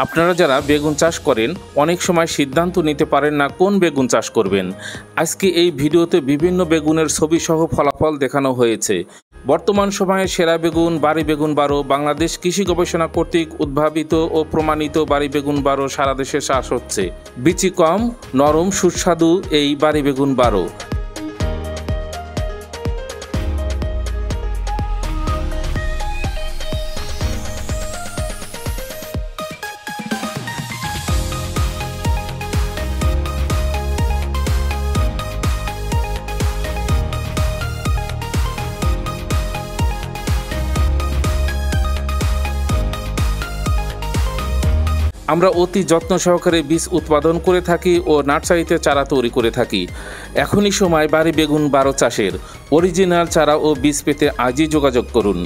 আপনারা যারা বেগুন চাষ করেন অনেক সময় সিদ্ধান্ত নিতে পারেন না কোন বেগুন চাষ করবেন। আজকে এই ভিডিওতে বিভিন্ন বেগুনের ছবি সহ ফলাফল দেখানো হয়েছে। বর্তমান সময়ে সেরা বেগুন বাড়ি বেগুন 12 বাংলাদেশ কৃষি গবেষণা কর্তৃক উদ্ভাবিত ও প্রমাণিত বাড়ি বেগুন 12 সারা দেশে চাষ হচ্ছে। বিচি কম, নরম, সুস্বাদু এই বাড়ি বেগুন 12। আমরা অতি যত্ন সহকারে বীজ উৎপাদন করে থাকি ও নার্সারিতে চারা তৈরি করে থাকি। এখনই সময় বাড়ি বেগুন 12 চাষের। অরিজিনাল চারা ও বীজ পেতে আজই যোগাযোগ করুন।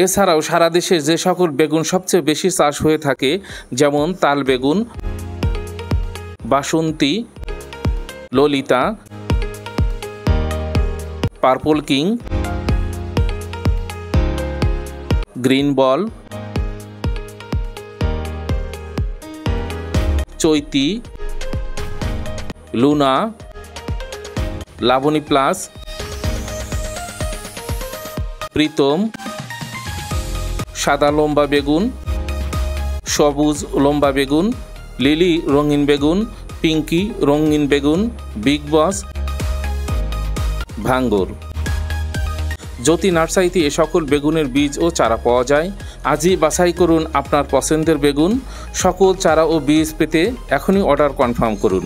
এছাড়াও সারা দেশে যে সকল বেগুন সবচেয়ে বেশি চাষ হয়ে থাকে, যেমন তাল বেগুন, Basanti, Lalita, purple king, green ball, Chaiti, Luna, Labani plus, Pritam, সাদা লম্বা বেগুন, সবুজ লম্বা বেগুন, লিলি রঙিন বেগুন, পিঙ্কি রঙিন বেগুন, বিগ বস, ভাঙ্গর। জ্যোতি নার্সারিতে এ সকল বেগুনের বীজ ও চারা পাওয়া যায়। আজই বাছাই করুন আপনার পছন্দের বেগুন। সকল চারা ও বীজ পেতে এখনই অর্ডার কনফার্ম করুন।